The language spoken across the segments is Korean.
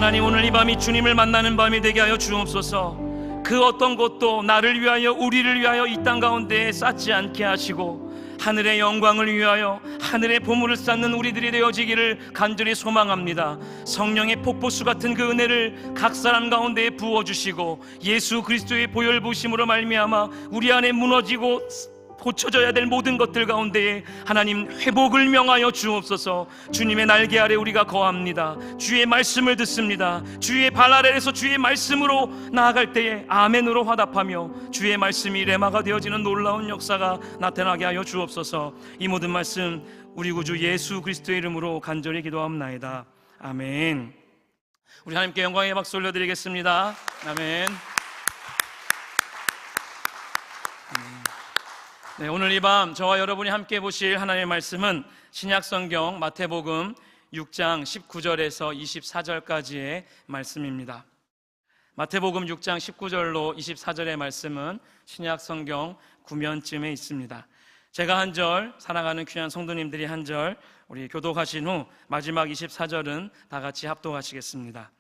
하나님, 오늘 이 밤이 주님을 만나는 밤이 되게 하여 주옵소서. 그 어떤 것도 나를 위하여, 우리를 위하여 이 땅 가운데 쌓지 않게 하시고 하늘의 영광을 위하여 하늘의 보물을 쌓는 우리들이 되어지기를 간절히 소망합니다. 성령의 폭포수 같은 그 은혜를 각 사람 가운데에 부어주시고 예수 그리스도의 보혈 부심으로 말미암아 우리 안에 무너지고 고쳐져야 될 모든 것들 가운데에 하나님 회복을 명하여 주옵소서. 주님의 날개 아래 우리가 거합니다. 주의 말씀을 듣습니다. 주의 발 아래에서 주의 말씀으로 나아갈 때에 아멘으로 화답하며 주의 말씀이 레마가 되어지는 놀라운 역사가 나타나게 하여 주옵소서. 이 모든 말씀 우리 구주 예수 그리스도의 이름으로 간절히 기도합나이다. 아멘. 우리 하나님께 영광의 박수 올려드리겠습니다. 아멘. 네, 오늘 이 밤 저와 여러분이 함께 보실 하나님의 말씀은 신약성경 마태복음 6장 19절에서 24절까지의 말씀입니다. 마태복음 6장 19절로 24절의 말씀은 신약성경 구면쯤에 있습니다. 제가 한 절, 사랑하는 귀한 성도님들이 한 절, 우리 교독하신 후 마지막 24절은 다 같이 합독하시겠습니다.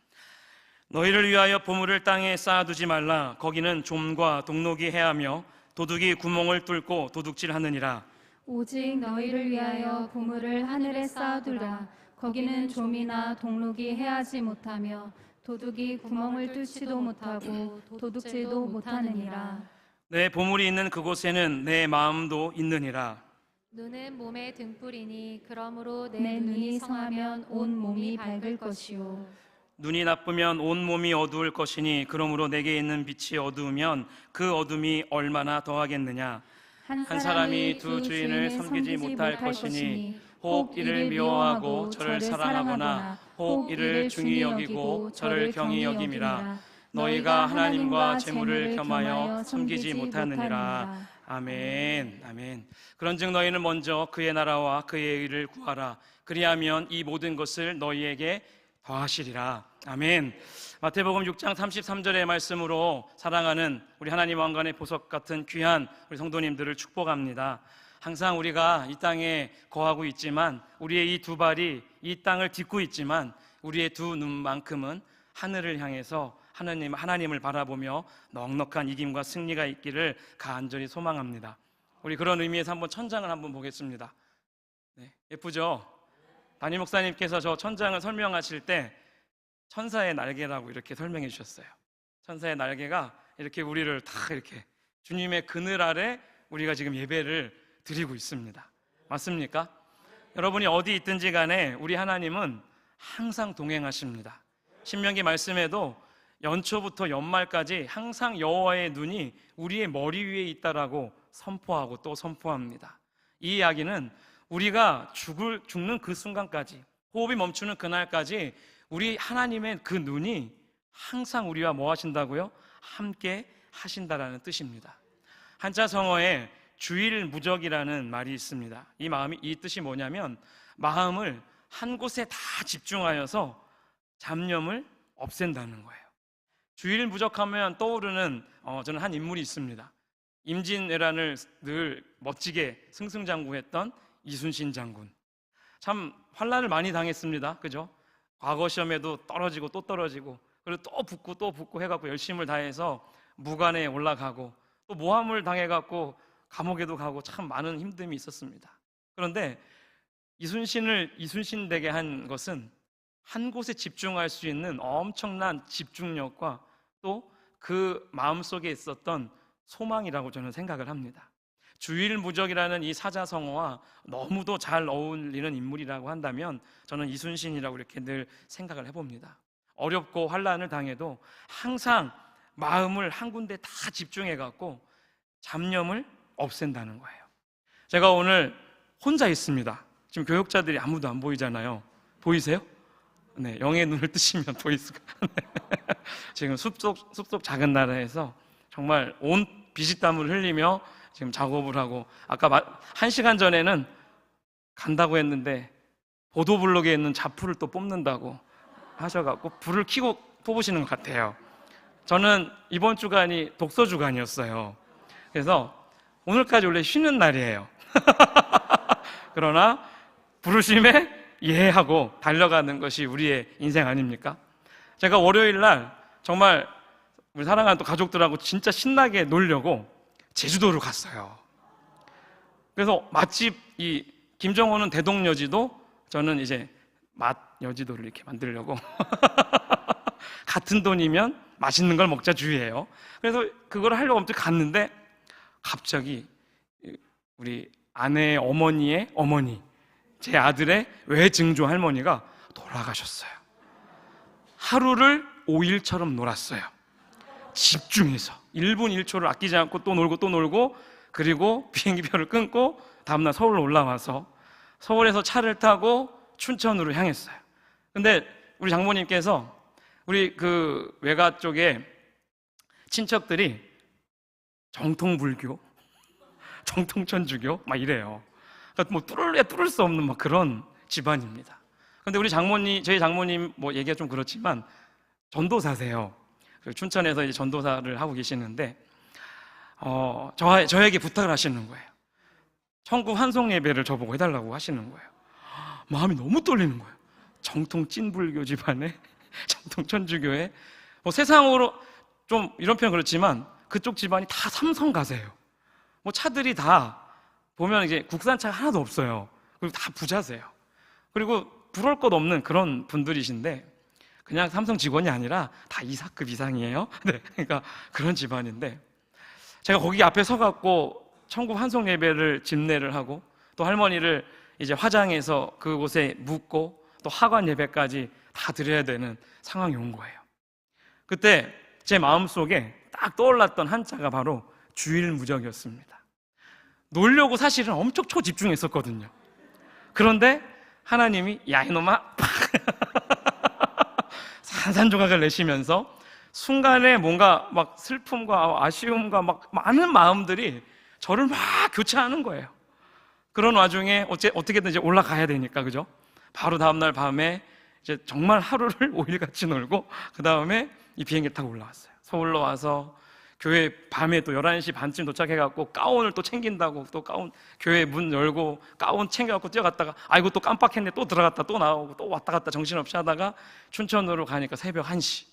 너희를 위하여 보물을 땅에 쌓아두지 말라. 거기는 좀과 동록이 해하며 도둑이 구멍을 뚫고 도둑질하느니라. 오직 너희를 위하여 보물을 하늘에 쌓아두라. 거기는 좀이나 동록이 해하지 못하며 도둑이 구멍을 뚫지도 못하고 도둑질도 못하느니라. 내 보물이 있는 그곳에는 내 마음도 있느니라. 눈은 몸의 등불이니 그러므로 내 눈이 성하면 온 몸이 밝을 것이요 눈이 나쁘면 온 몸이 어두울 것이니 그러므로 내게 있는 빛이 어두우면 그 어둠이 얼마나 더하겠느냐. 한 사람이 두 주인을 섬기지 못할 것이니 혹 이를 미워하고 저를 사랑하거나 혹 이를 중히 여기고 저를 경히 여김이라. 너희가 하나님과 재물을 겸하여 섬기지 못하느니라. 아멘. 아멘. 그런즉 너희는 먼저 그의 나라와 그의 의를 구하라. 그리하면 이 모든 것을 너희에게 더하시리라. 아멘. 마태복음 6장 33절의 말씀으로 사랑하는 우리 하나님 왕관의 보석 같은 귀한 우리 성도님들을 축복합니다. 항상 우리가 이 땅에 거하고 있지만 우리의 이 두 발이 이 땅을 딛고 있지만 우리의 두 눈만큼은 하늘을 향해서 하나님을 바라보며 넉넉한 이김과 승리가 있기를 간절히 소망합니다. 우리 그런 의미에서 한번 천장을 한번 보겠습니다. 네, 예쁘죠? 담임 목사님께서 저 천장을 설명하실 때 천사의 날개라고 이렇게 설명해 주셨어요. 천사의 날개가 이렇게 우리를 다 이렇게 주님의 그늘 아래 우리가 지금 예배를 드리고 있습니다. 맞습니까? 여러분이 어디 있든지 간에 우리 하나님은 항상 동행하십니다. 신명기 말씀에도 연초부터 연말까지 항상 여호와의 눈이 우리의 머리 위에 있다라고 선포하고 또 선포합니다. 이 이야기는 우리가 죽는 그 순간까지, 호흡이 멈추는 그날까지 우리 하나님의 그 눈이 항상 우리와 뭐 하신다고요? 함께 하신다라는 뜻입니다. 한자 성어에 주일무적이라는 말이 있습니다. 이 뜻이 뭐냐면 마음을 한 곳에 다 집중하여서 잡념을 없앤다는 거예요. 주일무적하면 떠오르는 저는 한 인물이 있습니다. 임진왜란을 늘 멋지게 승승장구했던 이순신 장군. 참 환난을 많이 당했습니다. 그죠? 과거 시험에도 떨어지고 또 떨어지고 그리고 또 붙고 해갖고 열심을 다해서 무관에 올라가고 또 모함을 당해갖고 감옥에도 가고 참 많은 힘듦이 있었습니다. 그런데 이순신을 이순신 되게 한 것은 한 곳에 집중할 수 있는 엄청난 집중력과 또 그 마음속에 있었던 소망이라고 저는 생각을 합니다. 주일무적이라는 이 사자성어와 너무도 잘 어울리는 인물이라고 한다면 저는 이순신이라고 이렇게 늘 생각을 해봅니다. 어렵고 환난을 당해도 항상 마음을 한 군데 다 집중해갖고 잡념을 없앤다는 거예요. 제가 오늘 혼자 있습니다. 지금 교육자들이 아무도 안 보이잖아요. 보이세요? 네, 영의 눈을 뜨시면 보이실 거예요. 지금 숲속 작은 나라에서 정말 온 비지땀을 흘리며 지금 작업을 하고, 아까 1시간 전에는 간다고 했는데 보도블록에 있는 자풀을 또 뽑는다고 하셔갖고 불을 켜고 뽑으시는 것 같아요. 저는 이번 주간이 독서 주간이었어요. 그래서 오늘까지 원래 쉬는 날이에요. 그러나 부르심에 예하고 달려가는 것이 우리의 인생 아닙니까? 제가 월요일 날 정말 우리 사랑하는 또 가족들하고 진짜 신나게 놀려고 제주도로 갔어요. 그래서 맛집, 이 김정호는 대동여지도, 저는 이제 맛여지도를 이렇게 만들려고 같은 돈이면 맛있는 걸 먹자 주의예요. 그래서 그걸 하려고 아무튼 갔는데 갑자기 우리 아내의 어머니의 어머니, 제 아들의 외증조 할머니가 돌아가셨어요. 하루를 5일처럼 놀았어요. 집중해서 1분 1초를 아끼지 않고 또 놀고 또 놀고, 그리고 비행기표를 끊고 다음날 서울로 올라와서 서울에서 차를 타고 춘천으로 향했어요. 근데 우리 장모님께서 우리 그 외가 쪽에 친척들이 정통불교, 정통천주교 막 이래요. 그러니까 뭐 뚫을 수 없는 막 그런 집안입니다. 근데 우리 장모님, 저희 장모님 뭐 얘기가 좀 그렇지만 전도사세요. 춘천에서 이제 전도사를 하고 계시는데 저에게 부탁을 하시는 거예요. 천국 환송 예배를 저보고 해달라고 하시는 거예요. 마음이 너무 떨리는 거예요. 정통 찐불교 집안에 정통 천주교에 뭐 세상으로 좀 이런 표현 그렇지만 그쪽 집안이 다 삼성가세요. 뭐 차들이 다 보면 이제 국산차가 하나도 없어요. 그리고 다 부자세요. 그리고 부러울 것 없는 그런 분들이신데 그냥 삼성 직원이 아니라 다 이사급 이상이에요. 네, 그러니까 그런 집안인데 제가 거기 앞에 서갖고 천국 환송 예배를 집례를 하고 또 할머니를 이제 화장해서 그곳에 묻고 또 하관 예배까지 다 드려야 되는 상황이 온 거예요. 그때 제 마음속에 딱 떠올랐던 한자가 바로 주일무적이었습니다. 놀려고 사실은 엄청 초집중했었거든요. 그런데 하나님이 야 이놈아 산산조각을 내시면서 순간에 뭔가 막 슬픔과 아쉬움과 막 많은 마음들이 저를 막 교차하는 거예요. 그런 와중에 어떻게든 이제 올라가야 되니까, 그죠? 바로 다음날 밤에 이제 정말 하루를 5일 같이 놀고 그 다음에 이 비행기 타고 올라왔어요. 서울로 와서 교회 밤에 또 11시 반쯤 도착해갖고 가운을 또 챙긴다고 또 가운 교회 문 열고 가운 챙겨갖고 뛰어갔다가 아이고 또 깜빡했네, 또 들어갔다 또 나오고 또 왔다 갔다 정신없이 하다가 춘천으로 가니까 새벽 1시.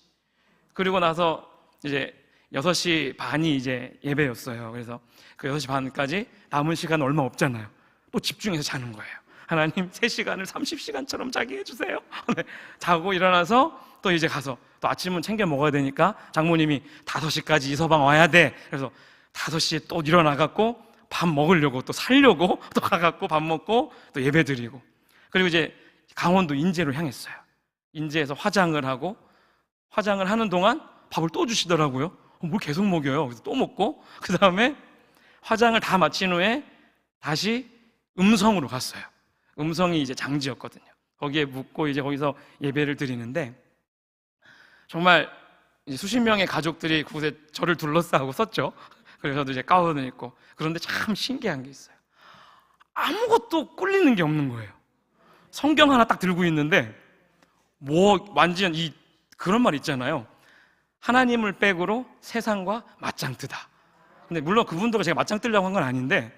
그리고 나서 이제 6시 반이 이제 예배였어요. 그래서 그 6시 반까지 남은 시간 얼마 없잖아요. 또 집중해서 자는 거예요. 하나님 3시간을 30시간처럼 자게 해주세요. 네, 자고 일어나서 또 이제 가서 또 아침은 챙겨 먹어야 되니까 장모님이 5시까지 이 서방 와야 돼. 그래서 5시에 또 일어나갖고 밥 먹으려고 또 살려고 또 가갖고 밥 먹고 또 예배 드리고, 그리고 이제 강원도 인제로 향했어요. 인제에서 화장을 하고, 화장을 하는 동안 밥을 또 주시더라고요. 뭘 계속 먹여요. 그래서 또 먹고 그 다음에 화장을 다 마친 후에 다시 음성으로 갔어요. 음성이 이제 장지였거든요. 거기에 묵고 이제 거기서 예배를 드리는데 정말 이제 수십 명의 가족들이 그곳에 저를 둘러싸고 섰죠. 그래서 저도 이제 가운을 입고, 그런데 참 신기한 게 있어요. 아무것도 꿀리는 게 없는 거예요. 성경 하나 딱 들고 있는데 뭐 완전 그런 말 있잖아요. 하나님을 빼고로 세상과 맞짱 뜨다. 근데 물론 그분들과 제가 맞짱 뜨려고 한 건 아닌데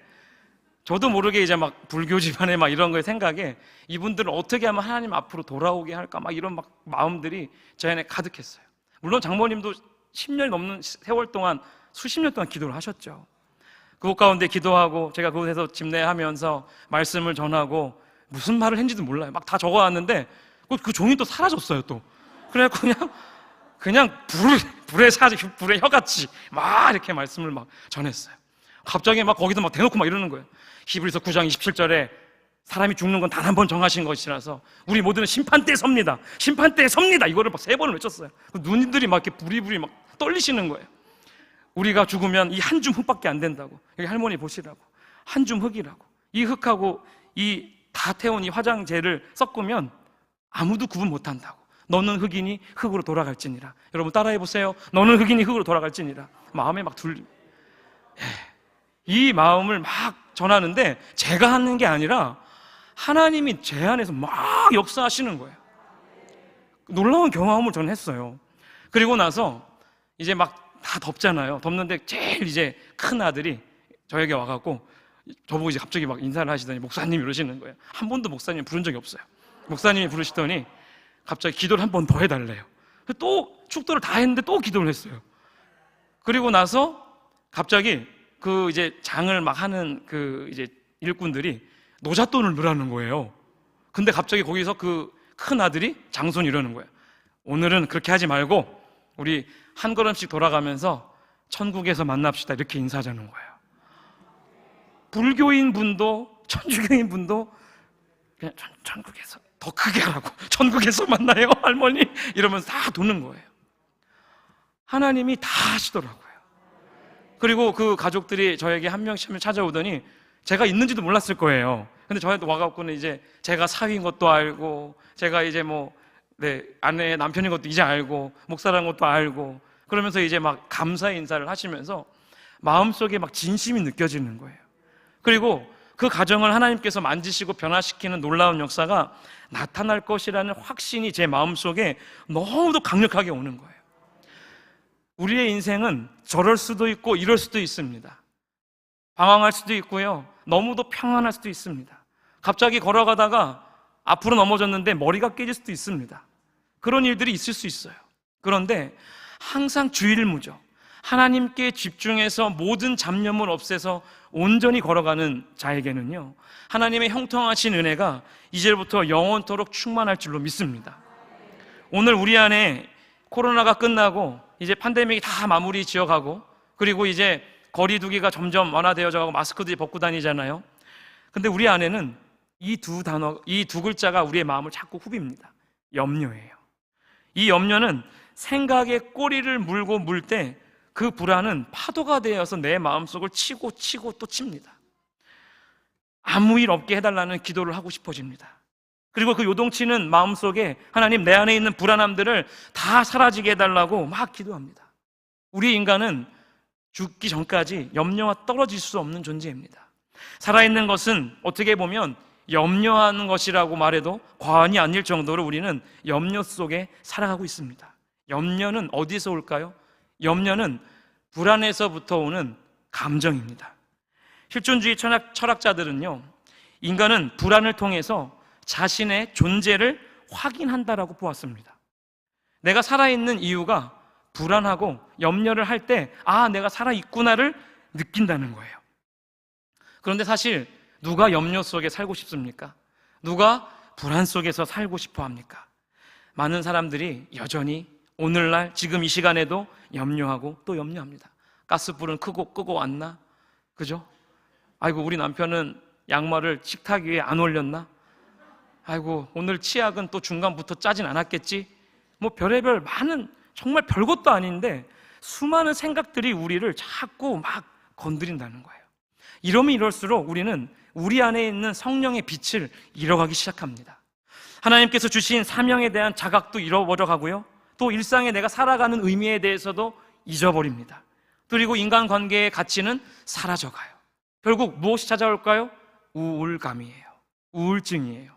저도 모르게 이제 막 불교 집안에 막 이런 거에 생각에 이분들을 어떻게 하면 하나님 앞으로 돌아오게 할까 막 이런 막 마음들이 제 안에 가득했어요. 물론 장모님도 10년이 넘는 세월 동안 수십 년 동안 기도를 하셨죠. 그곳 가운데 기도하고 제가 그곳에서 집례하면서 말씀을 전하고 무슨 말을 했는지도 몰라요. 막 다 적어왔는데 그 종이 또 사라졌어요 또. 그래갖고 그냥 불에 혀같이 막 이렇게 말씀을 막 전했어요. 갑자기 막 거기서 막 대놓고 막 이러는 거예요. 히브리서 9장 27절에 사람이 죽는 건 단 한 번 정하신 것이라서 우리 모두는 심판대에 섭니다. 심판대에 섭니다. 이거를 막 3번을 외쳤어요. 눈들이 막 이렇게 부리부리 막 떨리시는 거예요. 우리가 죽으면 이 한 줌 흙밖에 안 된다고. 여기 할머니 보시라고. 한 줌 흙이라고. 이 흙하고 이 다 태운 이 화장재를 섞으면 아무도 구분 못 한다고. 너는 흙이니 흙으로 돌아갈지니라. 여러분 따라해 보세요. 너는 흙이니 흙으로 돌아갈지니라. 마음에 막 이 마음을 막 전하는데 제가 하는 게 아니라 하나님이 제 안에서 막 역사하시는 거예요. 놀라운 경험을 저는 했어요. 그리고 나서 이제 막 다 덥잖아요. 덥는데 제일 이제 큰 아들이 저에게 와갖고 저보고 이제 갑자기 막 인사를 하시더니 목사님 이러시는 거예요. 한 번도 목사님 부른 적이 없어요. 목사님이 부르시더니 갑자기 기도를 한 번 더 해달래요. 또 축도를 다 했는데 또 기도를 했어요. 그리고 나서 갑자기 그 이제 장을 막 하는 그 이제 일꾼들이 노잣돈을 넣으라는 거예요. 근데 갑자기 거기서 그 큰 아들이 장손이 이러는 거예요. 오늘은 그렇게 하지 말고 우리 한 걸음씩 돌아가면서 천국에서 만납시다, 이렇게 인사하자는 거예요. 불교인 분도 천주교인 분도 그냥 천국에서 더 크게 하라고, 천국에서 만나요 할머니, 이러면서 다 도는 거예요. 하나님이 다 하시더라고요. 그리고 그 가족들이 저에게 한 명씩 찾아오더니 제가 있는지도 몰랐을 거예요. 근데 저한테 와갖고는 이제 제가 사위인 것도 알고, 제가 이제 아내 남편인 것도 이제 알고, 목사라는 것도 알고, 그러면서 이제 막 감사의 인사를 하시면서 마음속에 막 진심이 느껴지는 거예요. 그리고 그 가정을 하나님께서 만지시고 변화시키는 놀라운 역사가 나타날 것이라는 확신이 제 마음속에 너무도 강력하게 오는 거예요. 우리의 인생은 저럴 수도 있고 이럴 수도 있습니다. 방황할 수도 있고요, 너무도 평안할 수도 있습니다. 갑자기 걸어가다가 앞으로 넘어졌는데 머리가 깨질 수도 있습니다. 그런 일들이 있을 수 있어요. 그런데 항상 주일무저 하나님께 집중해서 모든 잡념을 없애서 온전히 걸어가는 자에게는요, 하나님의 형통하신 은혜가 이제부터 영원토록 충만할 줄로 믿습니다. 오늘 우리 안에 코로나가 끝나고 이제 팬데믹이 다 마무리 지어가고, 그리고 이제 거리 두기가 점점 완화되어져 가고 마스크들이 벗고 다니잖아요. 근데 우리 안에는 이 두 글자가 우리의 마음을 자꾸 후빕니다. 염려예요. 이 염려는 생각의 꼬리를 물고 물 때 그 불안은 파도가 되어서 내 마음속을 치고 또 칩니다. 아무 일 없게 해달라는 기도를 하고 싶어집니다. 그리고 그 요동치는 마음속에 하나님, 내 안에 있는 불안함들을 다 사라지게 해달라고 막 기도합니다. 우리 인간은 죽기 전까지 염려와 떨어질 수 없는 존재입니다. 살아있는 것은 어떻게 보면 염려하는 것이라고 말해도 과언이 아닐 정도로 우리는 염려 속에 살아가고 있습니다. 염려는 어디서 올까요? 염려는 불안에서부터 오는 감정입니다. 실존주의 철학자들은요, 인간은 불안을 통해서 자신의 존재를 확인한다라고 보았습니다. 내가 살아있는 이유가 불안하고 염려를 할 때, 내가 살아있구나를 느낀다는 거예요. 그런데 사실 누가 염려 속에 살고 싶습니까? 누가 불안 속에서 살고 싶어 합니까? 많은 사람들이 여전히 오늘날 지금 이 시간에도 염려하고 또 염려합니다. 가스불은 끄고 왔나? 그죠? 아이고, 우리 남편은 양말을 식탁 위에 안 올렸나? 아이고, 오늘 치약은 또 중간부터 짜진 않았겠지? 별의별 많은, 정말 별것도 아닌데 수많은 생각들이 우리를 자꾸 막 건드린다는 거예요. 이러면 이럴수록 우리는 우리 안에 있는 성령의 빛을 잃어가기 시작합니다. 하나님께서 주신 사명에 대한 자각도 잃어버려 가고요, 또 일상에 내가 살아가는 의미에 대해서도 잊어버립니다. 그리고 인간관계의 가치는 사라져가요. 결국 무엇이 찾아올까요? 우울감이에요. 우울증이에요.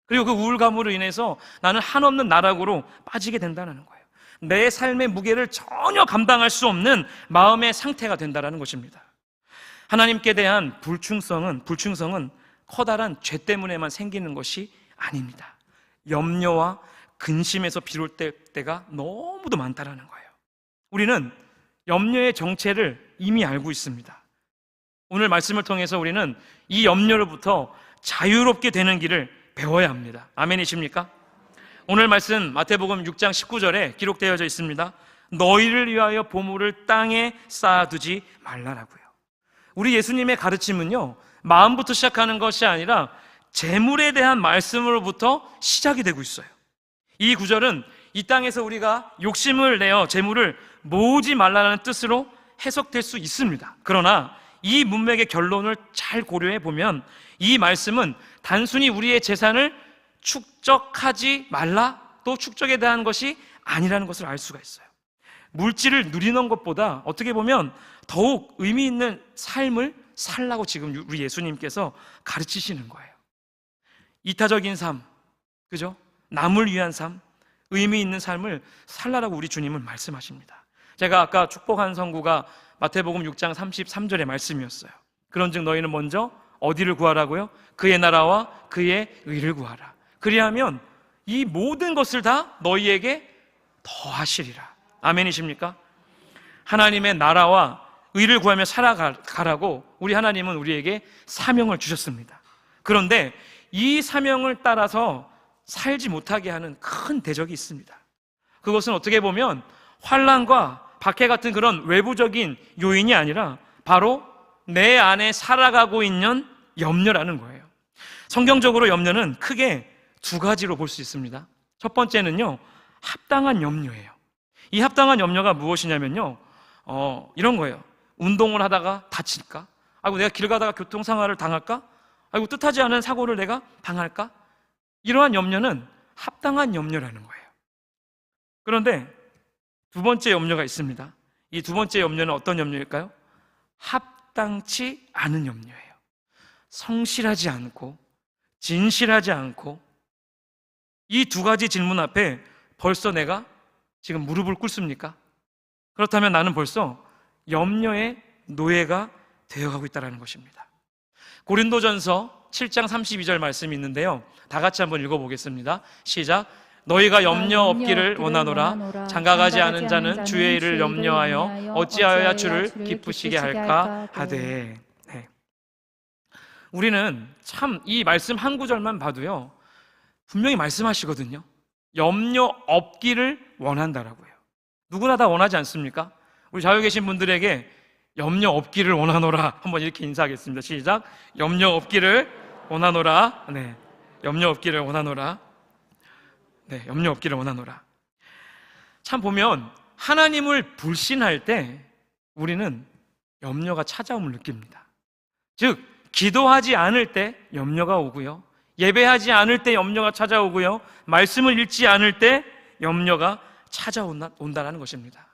그리고 그 우울감으로 인해서 나는 한없는 나락으로 빠지게 된다는 거예요. 내 삶의 무게를 전혀 감당할 수 없는 마음의 상태가 된다는 것입니다. 하나님께 대한 불충성은 커다란 죄 때문에만 생기는 것이 아닙니다. 염려와 근심에서 비롯될 때가 너무도 많다는 거예요. 우리는 염려의 정체를 이미 알고 있습니다. 오늘 말씀을 통해서 우리는 이 염려로부터 자유롭게 되는 길을 배워야 합니다. 아멘이십니까? 오늘 말씀 마태복음 6장 19절에 기록되어져 있습니다. 너희를 위하여 보물을 땅에 쌓아두지 말라라고요. 우리 예수님의 가르침은요, 마음부터 시작하는 것이 아니라 재물에 대한 말씀으로부터 시작이 되고 있어요. 이 구절은 이 땅에서 우리가 욕심을 내어 재물을 모으지 말라는 뜻으로 해석될 수 있습니다. 그러나 이 문맥의 결론을 잘 고려해 보면 이 말씀은 단순히 우리의 재산을 축적하지 말라, 또 축적에 대한 것이 아니라는 것을 알 수가 있어요. 물질을 누리는 것보다 어떻게 보면 더욱 의미 있는 삶을 살라고 지금 우리 예수님께서 가르치시는 거예요. 이타적인 삶, 그죠? 남을 위한 삶, 의미 있는 삶을 살라라고 우리 주님은 말씀하십니다. 제가 아까 축복한 성구가 마태복음 6장 33절의 말씀이었어요. 그런즉 너희는 먼저 어디를 구하라고요? 그의 나라와 그의 의를 구하라. 그리하면 이 모든 것을 다 너희에게 더하시리라. 아멘이십니까? 하나님의 나라와 의를 구하며 살아가라고 우리 하나님은 우리에게 사명을 주셨습니다. 그런데 이 사명을 따라서 살지 못하게 하는 큰 대적이 있습니다. 그것은 어떻게 보면 환난과 박해 같은 그런 외부적인 요인이 아니라 바로 내 안에 살아가고 있는 염려라는 거예요. 성경적으로 염려는 크게 두 가지로 볼 수 있습니다. 첫 번째는요, 합당한 염려예요. 이 합당한 염려가 무엇이냐면요, 이런 거예요. 운동을 하다가 다칠까? 아이고, 내가 길 가다가 교통사고를 당할까? 아이고, 뜻하지 않은 사고를 내가 당할까? 이러한 염려는 합당한 염려라는 거예요. 그런데 두 번째 염려가 있습니다. 이 두 번째 염려는 어떤 염려일까요? 합당치 않은 염려예요. 성실하지 않고 진실하지 않고, 이 두 가지 질문 앞에 벌써 내가 지금 무릎을 꿇습니까? 그렇다면 나는 벌써 염려의 노예가 되어가고 있다는 것입니다. 고린도전서 7장 32절 말씀이 있는데요, 다 같이 한번 읽어보겠습니다. 시작. 너희가 염려 없기를 원하노라. 장가가지 않은 자는 주의 일을 염려하여 어찌하여야 주를 기쁘시게 할까 하되. 네. 우리는 참 이 말씀 한 구절만 봐도요, 분명히 말씀하시거든요. 염려 없기를 원한다라고요. 누구나 다 원하지 않습니까? 우리 좌우에 계신 분들에게 염려 없기를 원하노라 한번 이렇게 인사하겠습니다. 시작. 염려 없기를 원하노라. 네, 염려 없기를 원하노라. 네, 염려 없기를 원하노라. 참 보면 하나님을 불신할 때 우리는 염려가 찾아옴을 느낍니다. 즉, 기도하지 않을 때 염려가 오고요, 예배하지 않을 때 염려가 찾아오고요, 말씀을 읽지 않을 때 염려가 찾아온다는 것입니다.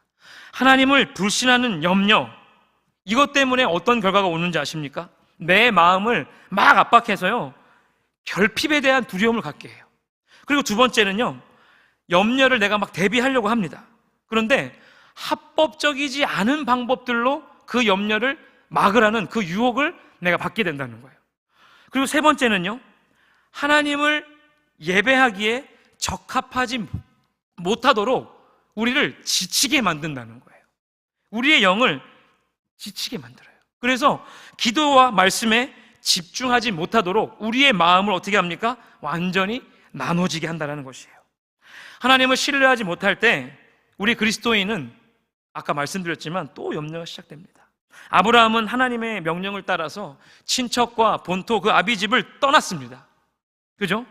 하나님을 불신하는 염려, 이것 때문에 어떤 결과가 오는지 아십니까? 내 마음을 막 압박해서요, 결핍에 대한 두려움을 갖게 해요. 그리고 두 번째는요, 염려를 내가 막 대비하려고 합니다. 그런데 합법적이지 않은 방법들로 그 염려를 막으라는 그 유혹을 내가 받게 된다는 거예요. 그리고 세 번째는요, 하나님을 예배하기에 적합하지 못하도록 우리를 지치게 만든다는 거예요. 우리의 영을 지치게 만들어요. 그래서 기도와 말씀에 집중하지 못하도록 우리의 마음을 어떻게 합니까? 완전히 나눠지게 한다는 것이에요. 하나님을 신뢰하지 못할 때 우리 그리스도인은 아까 말씀드렸지만 또 염려가 시작됩니다. 아브라함은 하나님의 명령을 따라서 친척과 본토 그 아비집을 떠났습니다. 그죠?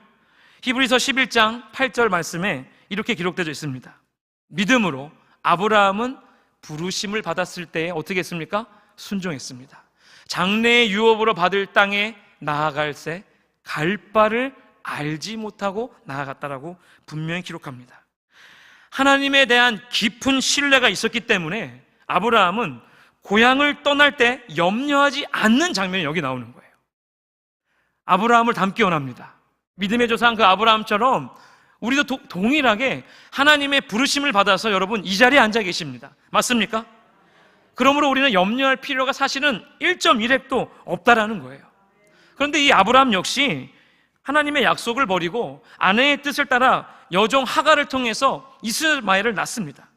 히브리서 11장 8절 말씀에 이렇게 기록되어 있습니다. 믿음으로 아브라함은 부르심을 받았을 때에 어떻게 했습니까? 순종했습니다. 장래의 유업으로 받을 땅에 나아갈새 갈 바를 알지 못하고 나아갔다라고 분명히 기록합니다. 하나님에 대한 깊은 신뢰가 있었기 때문에 아브라함은 고향을 떠날 때 염려하지 않는 장면이 여기 나오는 거예요. 아브라함을 닮기 원합니다. 믿음의 조상 그 아브라함처럼 우리도 동일하게 하나님의 부르심을 받아서 여러분 이 자리에 앉아 계십니다. 맞습니까? 그러므로 우리는 염려할 필요가 사실은 1.1핵도 없다라는 거예요. 그런데 이 아브라함 역시 하나님의 약속을 버리고 아내의 뜻을 따라 여종 하갈을 통해서 이스마엘을 낳습니다.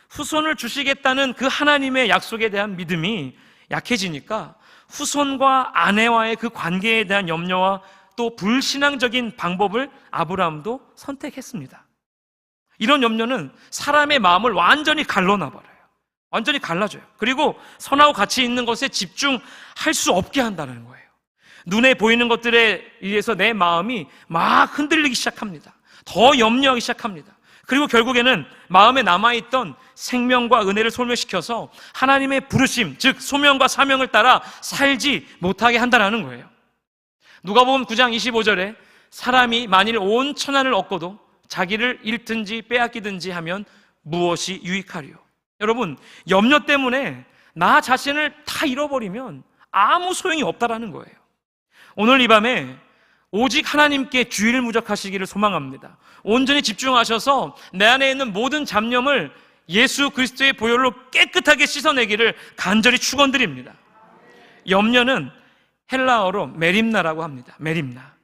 후손을 주시겠다는 그 하나님의 약속에 대한 믿음이 약해지니까 후손과 아내와의 그 관계에 대한 염려와 또 불신앙적인 방법을 아브라함도 선택했습니다. 이런 염려는 사람의 마음을 완전히 갈라놔버려요. 완전히 갈라줘요. 그리고 선하고 가치 있는 것에 집중할 수 없게 한다는 거예요. 눈에 보이는 것들에 의해서 내 마음이 막 흔들리기 시작합니다. 더 염려하기 시작합니다. 그리고 결국에는 마음에 남아있던 생명과 은혜를 소멸시켜서 하나님의 부르심, 즉 소명과 사명을 따라 살지 못하게 한다는 거예요. 누가복음 9장 25절에 사람이 만일 온 천하를 얻고도 자기를 잃든지 빼앗기든지 하면 무엇이 유익하리요? 여러분, 염려 때문에 나 자신을 다 잃어버리면 아무 소용이 없다라는 거예요. 오늘 이 밤에 오직 하나님께 주의를 무적하시기를 소망합니다. 온전히 집중하셔서 내 안에 있는 모든 잡념을 예수 그리스도의 보혈로 깨끗하게 씻어내기를 간절히 축원드립니다. 염려는 헬라어로 메림나라고 합니다. 메림나.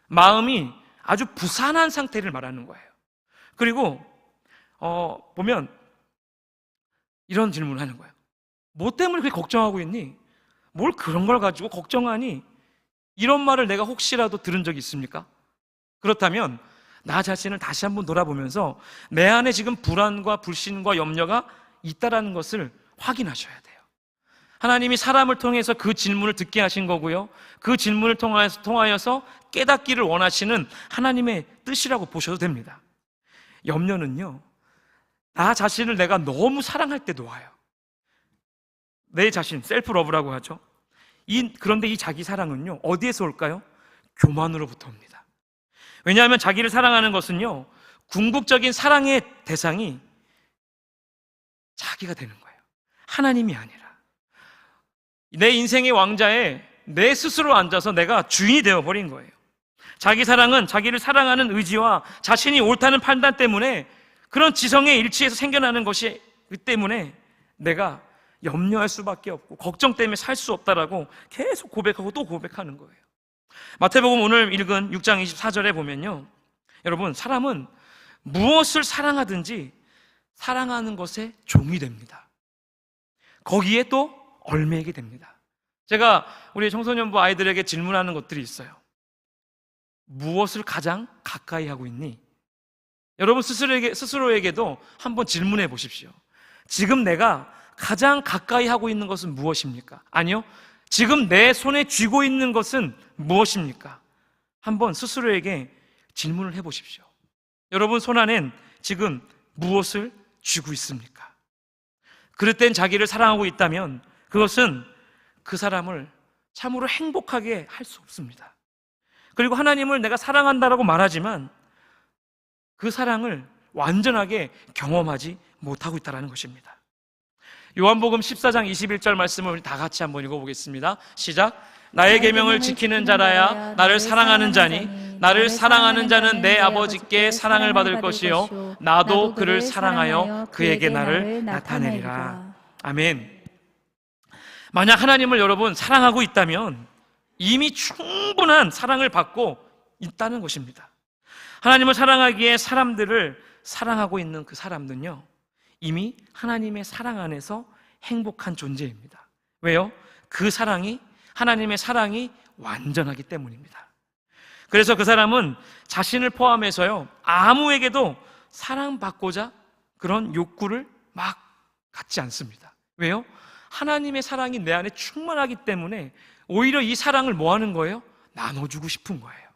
마음이 아주 부산한 상태를 말하는 거예요. 그리고 보면 이런 질문을 하는 거예요. 뭐 때문에 그렇게 걱정하고 있니? 뭘 그런 걸 가지고 걱정하니? 이런 말을 내가 혹시라도 들은 적이 있습니까? 그렇다면 나 자신을 다시 한번 돌아보면서 내 안에 지금 불안과 불신과 염려가 있다라는 것을 확인하셔야 돼요. 하나님이 사람을 통해서 그 질문을 듣게 하신 거고요, 그 질문을 통하여서 깨닫기를 원하시는 하나님의 뜻이라고 보셔도 됩니다. 염려는요, 나 자신을 내가 너무 사랑할 때도 와요. 내 자신, 셀프 러브라고 하죠. 그런데 이 자기 사랑은요, 어디에서 올까요? 교만으로부터 옵니다. 왜냐하면 자기를 사랑하는 것은요, 궁극적인 사랑의 대상이 자기가 되는 거예요. 하나님이 아니라. 내 인생의 왕자에 내 스스로 앉아서 내가 주인이 되어버린 거예요. 자기 사랑은 자기를 사랑하는 의지와 자신이 옳다는 판단 때문에, 그런 지성의 일치에서 생겨나는 것이기 때문에 내가 염려할 수밖에 없고 걱정 때문에 살 수 없다라고 계속 고백하고 또 고백하는 거예요. 마태복음 오늘 읽은 6장 24절에 보면요, 여러분, 사람은 무엇을 사랑하든지 사랑하는 것에 종이 됩니다. 거기에 또 얽매이게 됩니다. 제가 우리 청소년부 아이들에게 질문하는 것들이 있어요. 무엇을 가장 가까이 하고 있니? 여러분 스스로에게도 한번 질문해 보십시오. 지금 내가 가장 가까이 하고 있는 것은 무엇입니까? 아니요, 지금 내 손에 쥐고 있는 것은 무엇입니까? 한번 스스로에게 질문을 해 보십시오. 여러분 손 안엔 지금 무엇을 쥐고 있습니까? 그럴 땐 자기를 사랑하고 있다면 그것은 그 사람을 참으로 행복하게 할 수 없습니다. 그리고 하나님을 내가 사랑한다라고 말하지만 그 사랑을 완전하게 경험하지 못하고 있다는 것입니다. 요한복음 14장 21절 말씀을 우리 다 같이 한번 읽어보겠습니다. 시작. 나의 계명을 지키는 자라야 나를 사랑하는 자니 나를 사랑하는 자는 내 아버지께 사랑을 받을 것이요 나도 그를 사랑하여 그에게 나를 나타내리라. 아멘. 만약 하나님을 여러분 사랑하고 있다면 이미 충분한 사랑을 받고 있다는 것입니다. 하나님을 사랑하기에 사람들을 사랑하고 있는 그 사람들은요, 이미 하나님의 사랑 안에서 행복한 존재입니다. 왜요? 그 사랑이, 하나님의 사랑이 완전하기 때문입니다. 그래서 그 사람은 자신을 포함해서요, 아무에게도 사랑받고자 그런 욕구를 막 갖지 않습니다. 왜요? 하나님의 사랑이 내 안에 충만하기 때문에 오히려 이 사랑을 뭐 하는 거예요? 나눠주고 싶은 거예요.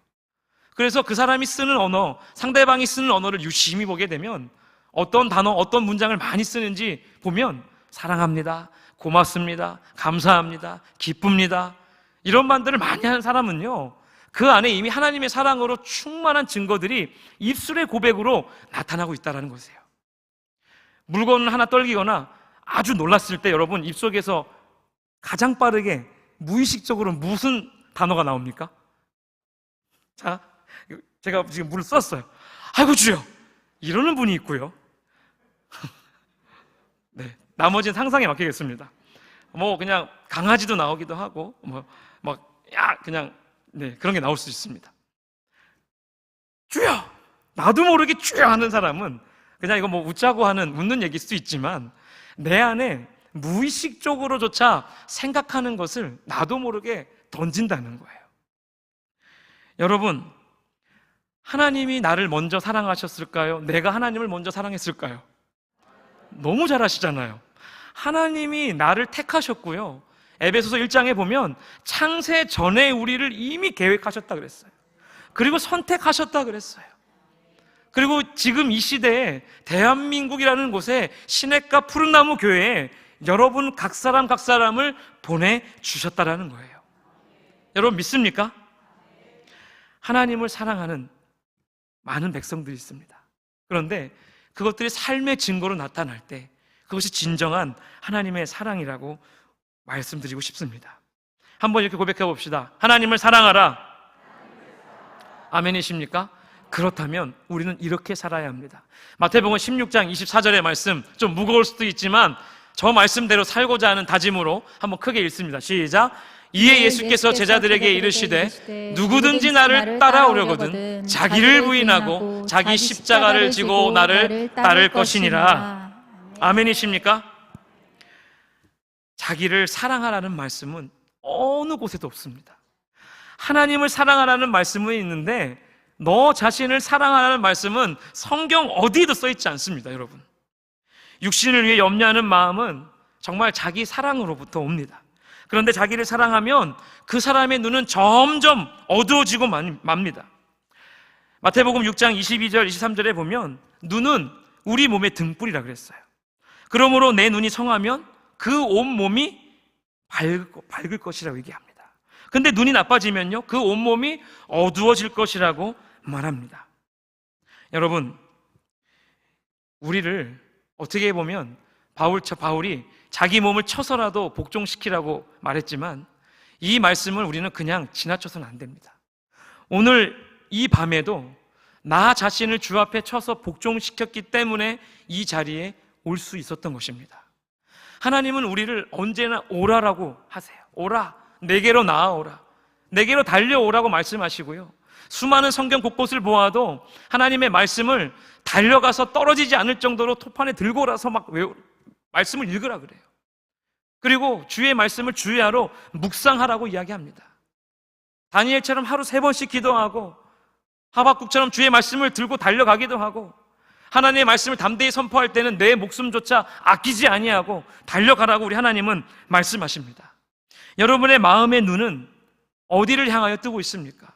그래서 그 사람이 쓰는 언어, 상대방이 쓰는 언어를 유심히 보게 되면 어떤 단어, 어떤 문장을 많이 쓰는지 보면 사랑합니다, 고맙습니다, 감사합니다, 기쁩니다, 이런 말들을 많이 하는 사람은요, 그 안에 이미 하나님의 사랑으로 충만한 증거들이 입술의 고백으로 나타나고 있다는 것이에요. 물건을 하나 떨기거나 아주 놀랐을 때 여러분 입속에서 가장 빠르게 무의식적으로 무슨 단어가 나옵니까? 자, 제가 지금 물을 썼어요. 아이고 주여, 이러는 분이 있고요. 네, 나머지는 상상에 맡기겠습니다. 뭐 그냥 강아지도 나오기도 하고 그냥 네, 그런 게 나올 수 있습니다. 주여, 나도 모르게 주여 하는 사람은 그냥 이거 뭐 웃자고 하는 웃는 얘기일 수도 있지만 내 안에 무의식적으로조차 생각하는 것을 나도 모르게 던진다는 거예요. 여러분, 하나님이 나를 먼저 사랑하셨을까요? 내가 하나님을 먼저 사랑했을까요? 너무 잘 아시잖아요. 하나님이 나를 택하셨고요, 에베소서 1장에 보면 창세 전에 우리를 이미 계획하셨다 그랬어요. 그리고 선택하셨다 그랬어요. 그리고 지금 이 시대에 대한민국이라는 곳에 시냇가 푸른나무 교회에 여러분 각 사람을 보내주셨다라는 거예요. 여러분 믿습니까? 하나님을 사랑하는 많은 백성들이 있습니다. 그런데 그것들이 삶의 증거로 나타날 때 그것이 진정한 하나님의 사랑이라고 말씀드리고 싶습니다. 한번 이렇게 고백해 봅시다. 하나님을 사랑하라. 아멘이십니까? 그렇다면 우리는 이렇게 살아야 합니다. 마태복음 16장 24절의 말씀, 좀 무거울 수도 있지만 저 말씀대로 살고자 하는 다짐으로 한번 크게 읽습니다. 시작. 이에 예수께서 제자들에게 이르시되 누구든지 나를 따라오려거든 자기를 부인하고 자기 십자가를 지고 나를 따를 것이니라. 아멘이십니까? 자기를 사랑하라는 말씀은 어느 곳에도 없습니다. 하나님을 사랑하라는 말씀은 있는데 너 자신을 사랑하라는 말씀은 성경 어디에도 써있지 않습니다. 여러분, 육신을 위해 염려하는 마음은 정말 자기 사랑으로부터 옵니다. 그런데 자기를 사랑하면 그 사람의 눈은 점점 어두워지고 맙니다. 마태복음 6장 22절 23절에 보면 눈은 우리 몸의 등불이라 그랬어요. 그러므로 내 눈이 성하면 그 온몸이 밝을 것이라고 얘기합니다. 근데 눈이 나빠지면요, 그 온몸이 어두워질 것이라고 말합니다. 여러분, 우리를 어떻게 보면 바울이 자기 몸을 쳐서라도 복종시키라고 말했지만 이 말씀을 우리는 그냥 지나쳐서는 안 됩니다. 오늘 이 밤에도 나 자신을 주 앞에 쳐서 복종시켰기 때문에 이 자리에 올 수 있었던 것입니다. 하나님은 우리를 언제나 오라라고 하세요. 오라, 내게로 나아오라, 내게로 달려오라고 말씀하시고요, 수많은 성경 곳곳을 보아도 하나님의 말씀을 달려가서 떨어지지 않을 정도로 토판에 들고 오라서 말씀을 읽으라 그래요. 그리고 주의 말씀을 주야로 묵상하라고 이야기합니다. 다니엘처럼 하루 3번씩 기도하고 하박국처럼 주의 말씀을 들고 달려가기도 하고 하나님의 말씀을 담대히 선포할 때는 내 목숨조차 아끼지 아니하고 달려가라고 우리 하나님은 말씀하십니다. 여러분의 마음의 눈은 어디를 향하여 뜨고 있습니까?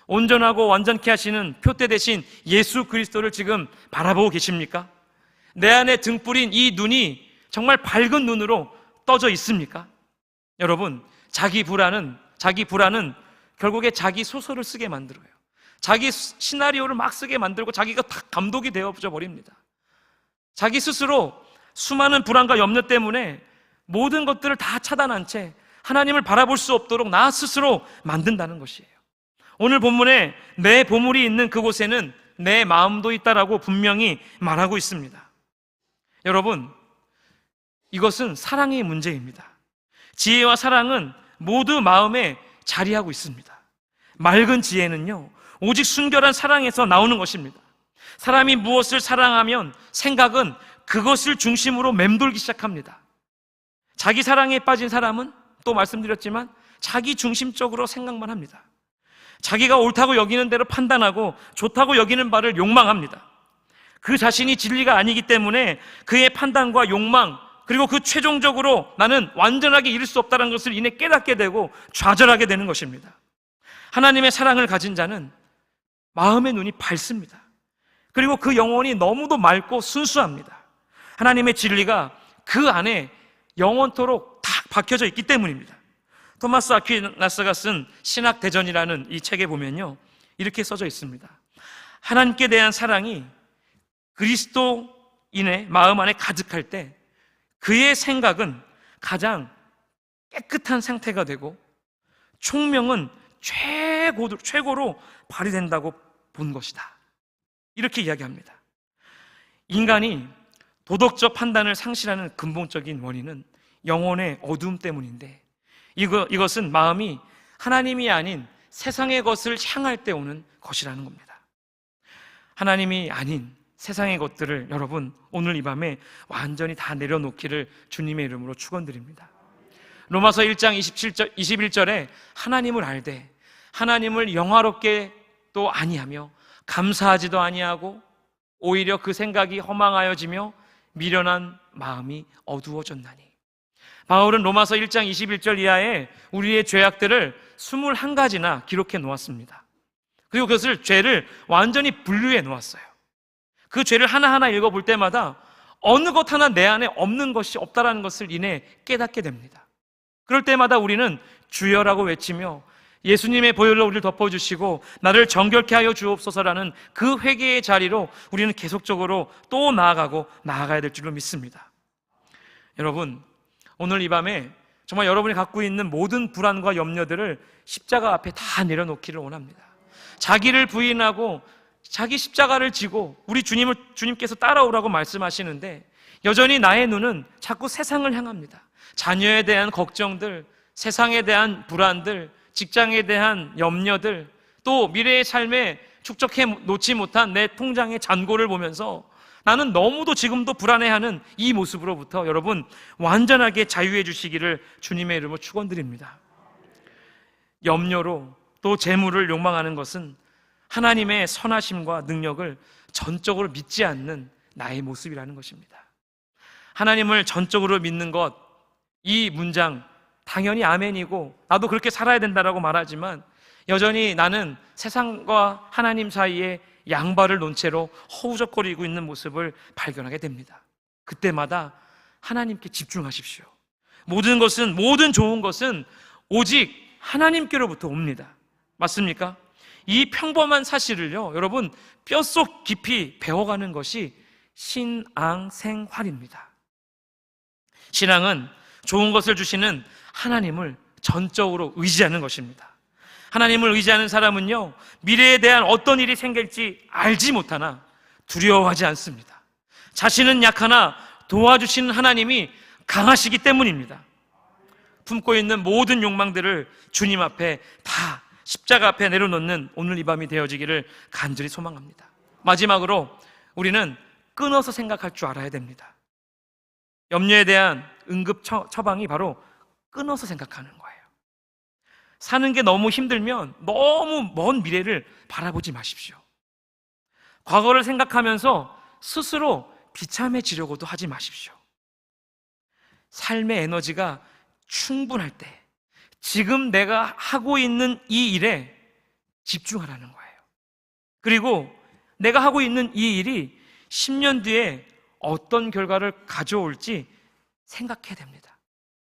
온전하고 완전케 하시는 표대 대신 예수 그리스도를 지금 바라보고 계십니까? 내 안에 등불인 이 눈이 정말 밝은 눈으로 떠져 있습니까? 여러분, 자기 불안은 결국에 자기 소설을 쓰게 만들어요. 자기 시나리오를 막 쓰게 만들고 자기가 다 감독이 되어져 버립니다. 자기 스스로 수많은 불안과 염려 때문에 모든 것들을 다 차단한 채 하나님을 바라볼 수 없도록 나 스스로 만든다는 것이에요. 오늘 본문에 내 보물이 있는 그곳에는 내 마음도 있다라고 분명히 말하고 있습니다. 여러분, 이것은 사랑의 문제입니다. 지혜와 사랑은 모두 마음에 자리하고 있습니다. 맑은 지혜는요, 오직 순결한 사랑에서 나오는 것입니다. 사람이 무엇을 사랑하면 생각은 그것을 중심으로 맴돌기 시작합니다. 자기 사랑에 빠진 사람은 또 말씀드렸지만 자기 중심적으로 생각만 합니다. 자기가 옳다고 여기는 대로 판단하고 좋다고 여기는 바를 욕망합니다. 그 자신이 진리가 아니기 때문에 그의 판단과 욕망, 그리고 그 최종적으로 나는 완전하게 이룰 수 없다는 것을 이내 깨닫게 되고 좌절하게 되는 것입니다. 하나님의 사랑을 가진 자는 마음의 눈이 밝습니다. 그리고 그 영혼이 너무도 맑고 순수합니다. 하나님의 진리가 그 안에 영원토록 딱 박혀져 있기 때문입니다. 토마스 아퀴나스가 쓴 신학대전이라는 이 책에 보면요, 이렇게 써져 있습니다. 하나님께 대한 사랑이 그리스도인의 마음 안에 가득할 때 그의 생각은 가장 깨끗한 상태가 되고 총명은 최고로 발휘된다고 본 것이다. 이렇게 이야기합니다. 인간이 도덕적 판단을 상실하는 근본적인 원인은 영혼의 어두움 때문인데 이것은 마음이 하나님이 아닌 세상의 것을 향할 때 오는 것이라는 겁니다. 하나님이 아닌 세상의 것들을 여러분 오늘 이 밤에 완전히 다 내려놓기를 주님의 이름으로 축원드립니다. 로마서 1장 21절에 하나님을 알되 하나님을 영화롭게 또 아니하며 감사하지도 아니하고 오히려 그 생각이 허망하여지며 미련한 마음이 어두워졌나니. 바울은 로마서 1장 21절 이하에 우리의 죄악들을 21가지나 기록해 놓았습니다. 그리고 그것을 죄를 완전히 분류해 놓았어요. 그 죄를 하나하나 읽어볼 때마다 어느 것 하나 내 안에 없는 것이 없다라는 것을 이내 깨닫게 됩니다. 그럴 때마다 우리는 주여라고 외치며 예수님의 보혈로 우리를 덮어주시고 나를 정결케 하여 주옵소서라는 그 회개의 자리로 우리는 계속적으로 또 나아가야 될 줄로 믿습니다. 여러분, 오늘 이 밤에 정말 여러분이 갖고 있는 모든 불안과 염려들을 십자가 앞에 다 내려놓기를 원합니다. 자기를 부인하고 자기 십자가를 지고 우리 주님께서 따라오라고 말씀하시는데 여전히 나의 눈은 자꾸 세상을 향합니다. 자녀에 대한 걱정들, 세상에 대한 불안들, 직장에 대한 염려들, 또 미래의 삶에 축적해 놓지 못한 내 통장의 잔고를 보면서 나는 너무도 지금도 불안해하는 이 모습으로부터 여러분 완전하게 자유해 주시기를 주님의 이름으로 축원드립니다. 염려로 또 재물을 욕망하는 것은 하나님의 선하심과 능력을 전적으로 믿지 않는 나의 모습이라는 것입니다. 하나님을 전적으로 믿는 것, 이 문장 당연히 아멘이고 나도 그렇게 살아야 된다라고 말하지만 여전히 나는 세상과 하나님 사이에 양발을 놓은 채로 허우적거리고 있는 모습을 발견하게 됩니다. 그때마다 하나님께 집중하십시오. 모든 좋은 것은 오직 하나님께로부터 옵니다. 맞습니까? 이 평범한 사실을요, 여러분 뼛속 깊이 배워가는 것이 신앙생활입니다. 신앙은 좋은 것을 주시는 하나님을 전적으로 의지하는 것입니다. 하나님을 의지하는 사람은요, 미래에 대한 어떤 일이 생길지 알지 못하나 두려워하지 않습니다. 자신은 약하나 도와주시는 하나님이 강하시기 때문입니다. 품고 있는 모든 욕망들을 주님 앞에 다 십자가 앞에 내려놓는 오늘 이 밤이 되어지기를 간절히 소망합니다. 마지막으로 우리는 끊어서 생각할 줄 알아야 됩니다. 염려에 대한 응급 처방이 바로 끊어서 생각하는 거예요. 사는 게 너무 힘들면 너무 먼 미래를 바라보지 마십시오. 과거를 생각하면서 스스로 비참해지려고도 하지 마십시오. 삶의 에너지가 충분할 때 지금 내가 하고 있는 이 일에 집중하라는 거예요. 그리고 내가 하고 있는 이 일이 10년 뒤에 어떤 결과를 가져올지 생각해야 됩니다.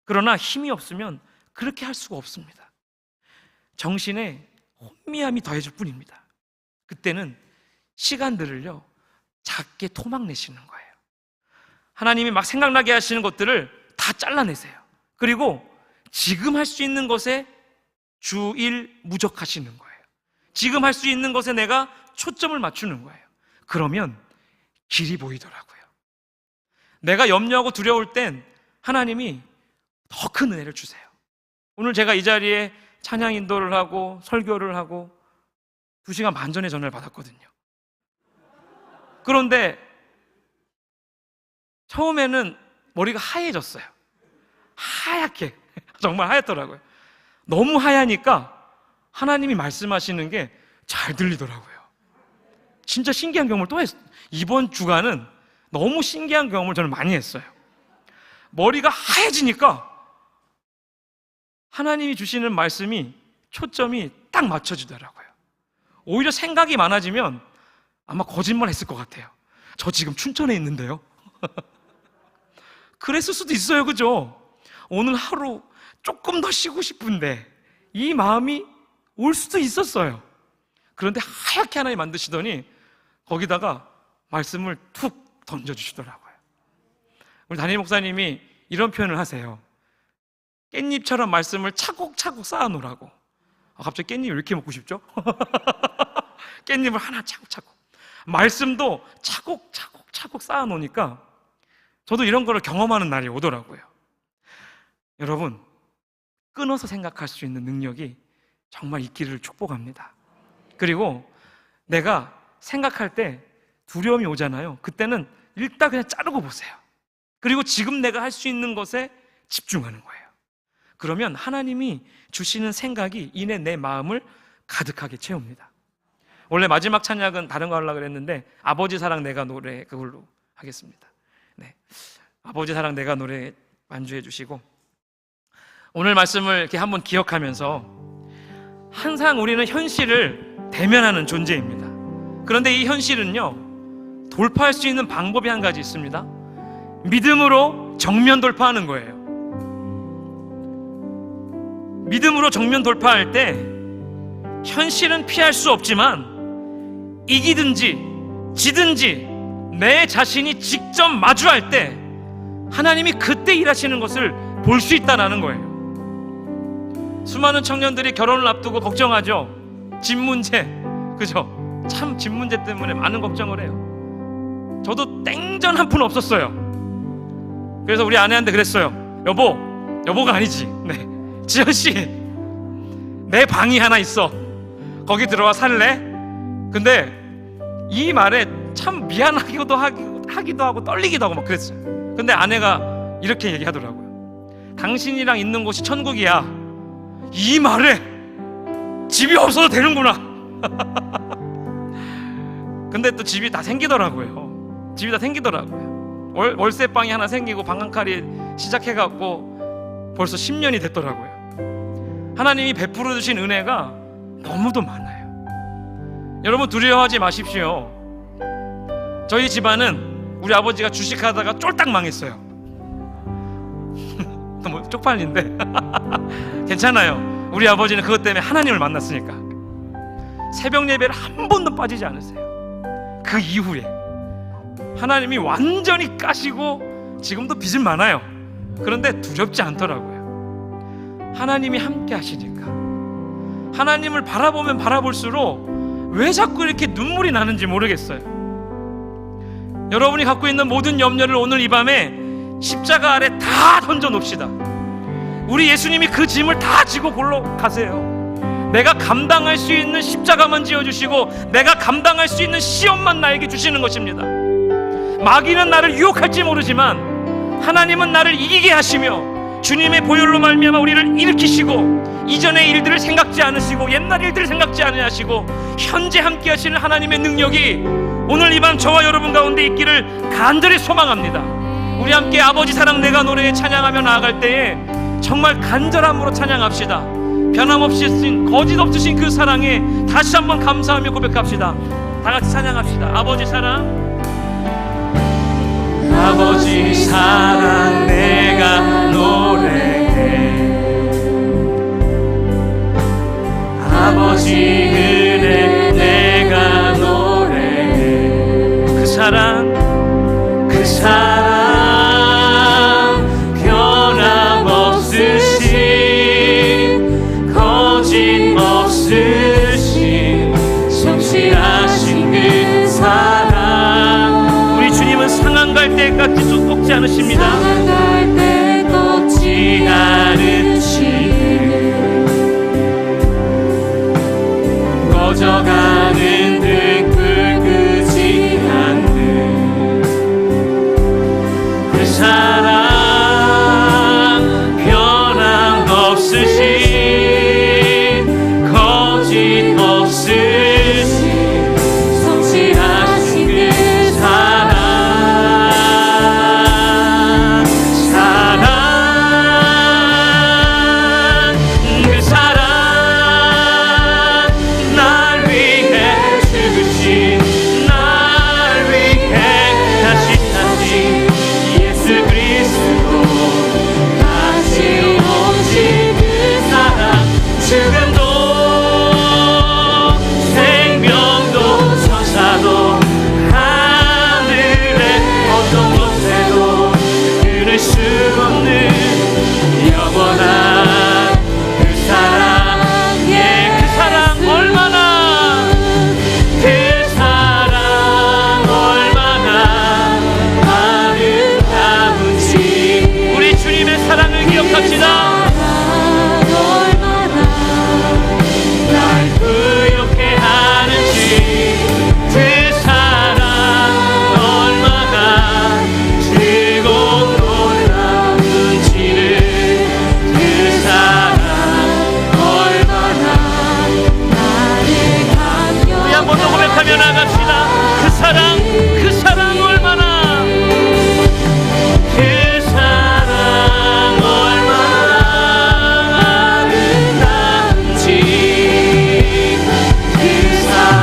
그러나 힘이 없으면 그렇게 할 수가 없습니다. 정신에 혼미함이 더해질 뿐입니다. 그때는 시간들을요 작게 토막내시는 거예요. 하나님이 막 생각나게 하시는 것들을 다 잘라내세요. 그리고 지금 할 수 있는 것에 주일 무적하시는 거예요. 지금 할 수 있는 것에 내가 초점을 맞추는 거예요. 그러면 길이 보이더라고요. 내가 염려하고 두려울 땐 하나님이 더 큰 은혜를 주세요. 오늘 제가 이 자리에 찬양 인도를 하고 설교를 하고 2시간 반 전에 전화를 받았거든요. 그런데 처음에는 머리가 하얘졌어요. 하얗게, 정말 하얗더라고요. 너무 하얘니까 하나님이 말씀하시는 게 잘 들리더라고요. 진짜 신기한 경험을 또 했어요. 이번 주간은 너무 신기한 경험을 저는 많이 했어요. 머리가 하얘지니까 하나님이 주시는 말씀이 초점이 딱 맞춰지더라고요. 오히려 생각이 많아지면 아마 거짓말 했을 것 같아요. 저 지금 춘천에 있는데요. 그랬을 수도 있어요, 그죠? 오늘 하루 조금 더 쉬고 싶은데 이 마음이 올 수도 있었어요. 그런데 하얗게 하나님 만드시더니 거기다가 말씀을 툭 던져주시더라고요. 우리 담임 목사님이 이런 표현을 하세요. 깻잎처럼 말씀을 차곡차곡 쌓아놓으라고. 갑자기 깻잎 왜 이렇게 먹고 싶죠? 깻잎을 하나 차곡차곡, 말씀도 차곡차곡 쌓아놓으니까 저도 이런 거를 경험하는 날이 오더라고요. 여러분, 끊어서 생각할 수 있는 능력이 정말 있기를 축복합니다. 그리고 내가 생각할 때 두려움이 오잖아요. 그때는 일단 그냥 자르고 보세요. 그리고 지금 내가 할 수 있는 것에 집중하는 거예요. 그러면 하나님이 주시는 생각이 이내 내 마음을 가득하게 채웁니다. 원래 마지막 찬양은 다른 거 하려고 그랬는데 아버지 사랑 내가 노래 그걸로 하겠습니다. 네, 아버지 사랑 내가 노래 완주해 주시고 오늘 말씀을 이렇게 한번 기억하면서 항상 우리는 현실을 대면하는 존재입니다. 그런데 이 현실은요 돌파할 수 있는 방법이 한 가지 있습니다. 믿음으로 정면 돌파하는 거예요. 믿음으로 정면 돌파할 때 현실은 피할 수 없지만 이기든지 지든지 내 자신이 직접 마주할 때 하나님이 그때 일하시는 것을 볼 수 있다는 거예요. 수많은 청년들이 결혼을 앞두고 걱정하죠. 집 문제, 그죠? 참 집 문제 때문에 많은 걱정을 해요. 저도 땡전 한 푼 없었어요. 그래서 우리 아내한테 그랬어요. 여보가 아니지. 네, 지연씨, 내 방이 하나 있어. 거기 들어와 살래? 근데 이 말에 참 미안하기도 하고 떨리기도 하고 막 그랬어요. 근데 아내가 이렇게 얘기하더라고요. 당신이랑 있는 곳이 천국이야. 이 말에 집이 없어도 되는구나. 근데 또 집이 다 생기더라고요. 집이 다 생기더라고요. 월세방이 하나 생기고 방 한 칸이 시작해갖고 벌써 10년이 됐더라고요. 하나님이 베풀어 주신 은혜가 너무도 많아요. 여러분, 두려워하지 마십시오. 저희 집안은 우리 아버지가 주식하다가 쫄딱 망했어요. 너무 쪽팔린데 괜찮아요. 우리 아버지는 그것 때문에 하나님을 만났으니까 새벽 예배를 한 번도 빠지지 않으세요. 그 이후에 하나님이 완전히 까시고 지금도 빚은 많아요. 그런데 두렵지 않더라고요. 하나님이 함께 하시니까. 하나님을 바라보면 바라볼수록 왜 자꾸 이렇게 눈물이 나는지 모르겠어요. 여러분이 갖고 있는 모든 염려를 오늘 이 밤에 십자가 아래 다 던져놓읍시다. 우리 예수님이 그 짐을 다 지고 골로 가세요. 내가 감당할 수 있는 십자가만 지어주시고 내가 감당할 수 있는 시험만 나에게 주시는 것입니다. 마귀는 나를 유혹할지 모르지만 하나님은 나를 이기게 하시며 주님의 보혈로 말미암아 우리를 일으키시고 이전의 일들을 생각지 않으시고 옛날 일들을 생각지 않으시고 현재 함께 하시는 하나님의 능력이 오늘 이 밤 저와 여러분 가운데 있기를 간절히 소망합니다. 우리 함께 아버지 사랑 내가 노래에 찬양하며 나아갈 때에 정말 간절함으로 찬양합시다. 변함없이 쓰신 거짓 없으신 그 사랑에 다시 한번 감사하며 고백합시다. 다 같이 찬양합시다. 아버지 사랑, 아버지 사랑 내가 노래해. 아버지 은혜 내가 노래해. 그 사랑 변함없으신 거짓없으신 성실하신 그 사랑. 우리 주님은 상한 갈 때 꺾지 않으십니다. 상한 갈 때 꺾지 않으시네. 꺼져가는 등불 끄지 않는 그 사랑 변함없으신 거짓없으신 성실하신 그 사랑. 그 사랑 날 위해 죽으신 날 위해 다시 예수 그리스도 다시 오신 그 사랑. 지금도 생명도 천사도 하늘의 어떤 곳에도 끊을 수 없는 영원한 그 사랑. 예, 그 사랑 얼마나 그 사랑 얼마나 아름다운지 우리 주님의 사랑을 기억합시다. 날 부욕해 하는지 그 사랑 얼마나 즐거운 놀라운지를 그 사랑 얼마나 나를 우리 한 번 더 고백하며 나갑시다. 그 사랑 얼마나 그 사랑 얼마나 아름다운지 그 사랑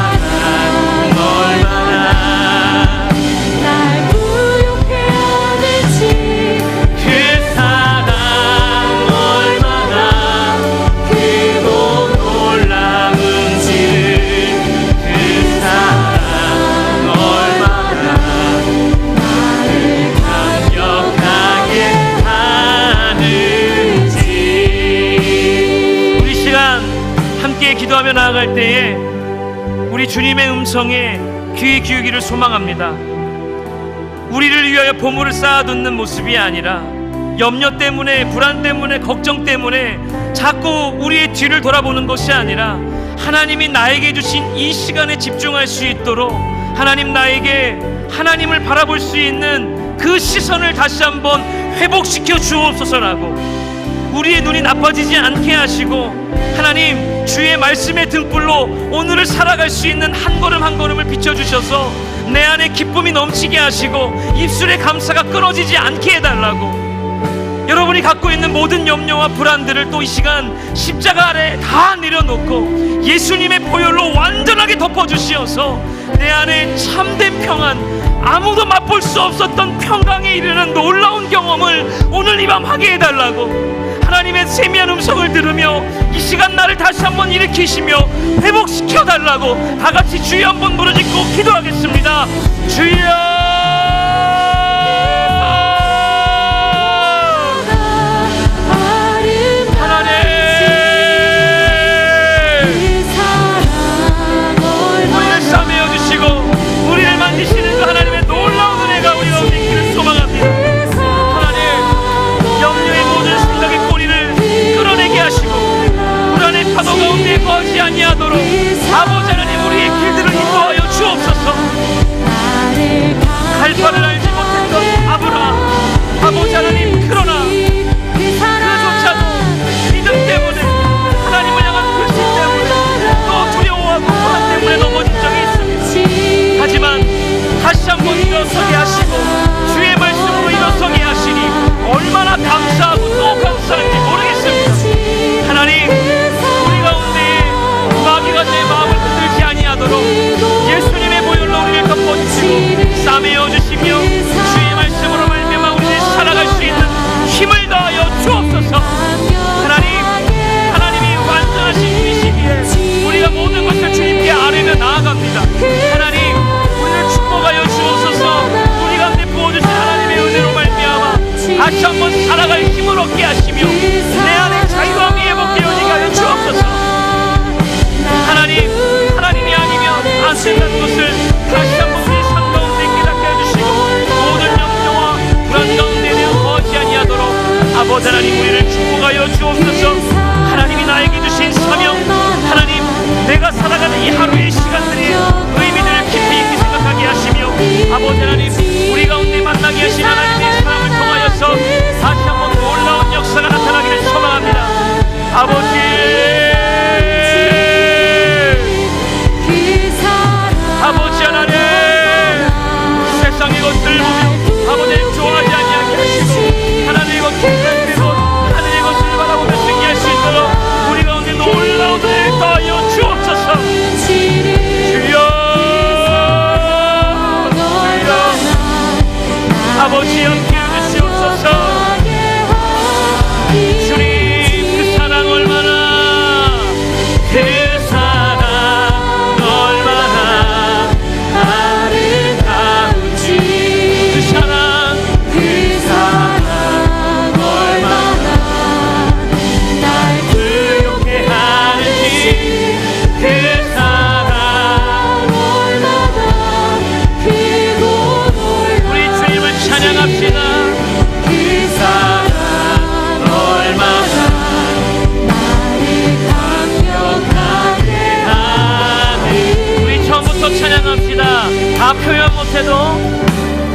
얼마나 날 부욕해 하는지 그 사랑 얼마나 크고 놀라운지를 그 사랑 얼마나 나를 감격하게 하는지. 우리 시간 함께 기도하며 나아갈 때에 우리 주님의 음성에 귀 기울기를 소망합니다. 우리를 위하여 보물을 쌓아두는 모습이 아니라 염려 때문에, 불안 때문에, 걱정 때문에 자꾸 우리의 뒤를 돌아보는 것이 아니라 하나님이 나에게 주신 이 시간에 집중할 수 있도록 하나님 나에게 하나님을 바라볼 수 있는 그 시선을 다시 한번 회복시켜 주옵소서라고, 우리의 눈이 나빠지지 않게 하시고 하나님 주의 말씀의 등불로 오늘을 살아갈 수 있는 한 걸음 한 걸음을 비춰주셔서 내 안에 기쁨이 넘치게 하시고 입술의 감사가 끊어지지 않게 해달라고, 여러분이 갖고 있는 모든 염려와 불안들을 또 이 시간 십자가 아래 다 내려놓고 예수님의 보혈로 완전하게 덮어주시어서 내 안에 참된 평안, 아무도 맛볼 수 없었던 평강에 이르는 놀라운 경험을 오늘 이 밤 하게 해달라고, 하나님의 세미한 음성을 들으며 이 시간 나를 다시 한번 일으키시며 회복시켜 달라고 다 같이 주여 한번 부르짖고 기도하겠습니다. 주여! 만드시는 그 하나님의 놀라운 은혜가 우리가 있기를 소망합니다. 하나님, 염려의 모든 생각의 꼬리를 끌어내게 하시고 불안의 파도 가운데 거하지 아니하도록 아버지 하나님 우리의 길들을 인도하여 주옵소서. 갈 바를 알지 못했던 아브라함, 아버지 하나님, 그러나 그조차도 믿음 때문에, 하나님을 향한 불신 때문에, 또 두려워하고 불안 때문에 넘어진 적이 있습니다. 하지만 다시 한번 일어서게 하시고 주의 말씀으로 일어서게 하시니 얼마나 감사하고 또 감사한지 모르겠습니다. 하나님, 우리 가운데 마귀가 내 마음을 흔들지 아니하도록 예수님의 보혈로 우리를 덮어주시고 싸매어 주시며 주의 말씀으로 말미암아 우리를 살아갈 수 있는 힘을 다하여 주옵소서. 하나님이 완전하신 분이시기에 우리가 모든 것을 주님께 아뢰며 나아갑니다. 하나님, 축복하여 주옵소서. 우리 가운데 부어주신 하나님의 은혜로 말미암아 다시 한번 살아갈 힘을 얻게 하시며 내 안에 자유함이 회복되어지게 하여 주옵소서. 하나님이 아니면 안 된다는 것을 다시 한번 우리 삶 가운데 깨닫게 해주시고 모든 염려와 불안 가운데 거하지 아니하도록 아버지 하나님 우리를 축복하여 주옵소서. 하나님이 나에게 주신 사명, 하나님 내가 살아가는 이 하루의 시간들이 의미를 깊이 있게 생각하게 하시며 아버지 하나님 우리 가운데 만나게 하신 하나님의 사랑을 통하여서 다시 한번 놀라운 역사가 나타나기를 소망합니다. 아버지 하나님, 세상의 것들을 보며 아버지 좋아하지 아니하게 하시고 하나님의 것들을 그리고 하늘의 것을 바라보며 승리할 수 있도록 우리 가운데 놀라운 은혜를 더하여 주옵소서. 아버지 함께 해주시옵소서. 주님, 그 사랑 얼마나, 그 사랑 얼마나 아름다운지, 그 사랑 얼마나 날 부욕해 하는지, 그 사랑 얼마나 크고 우리 주님을 찬양합시다. 그 사랑 얼마나 나를 감격하게 하니. 우리 처음부터 찬양합시다. 다 표현 못해도,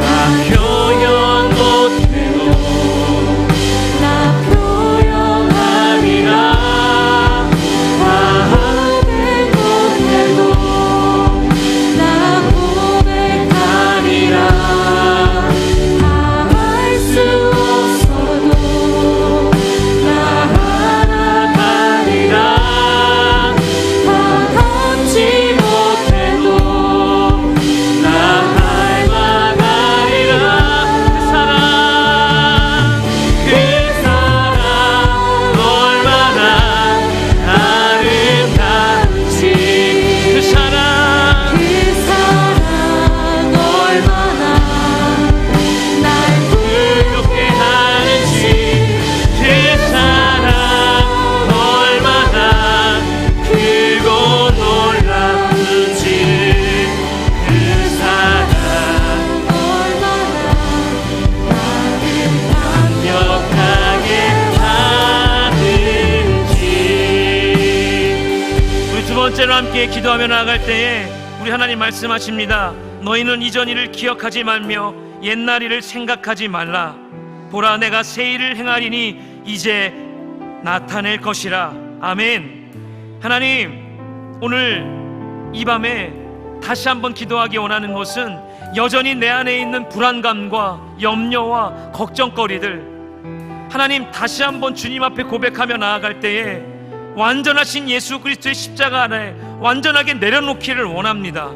다 표현 못해도 나 표현하리라. 말하지 못해도 나 고백하리라. 나 할 말 저와 함께 기도하며 나아갈 때에 우리 하나님 말씀하십니다. 너희는 이전 일을 기억하지 말며 옛날 일을 생각하지 말라. 보라, 내가 새 일을 행하리니 이제 나타낼 것이라. 아멘. 하나님, 오늘 이 밤에 다시 한번 기도하기 원하는 것은 여전히 내 안에 있는 불안감과 염려와 걱정거리들, 하나님 다시 한번 주님 앞에 고백하며 나아갈 때에 완전하신 예수 그리스도의 십자가 안에 완전하게 내려놓기를 원합니다.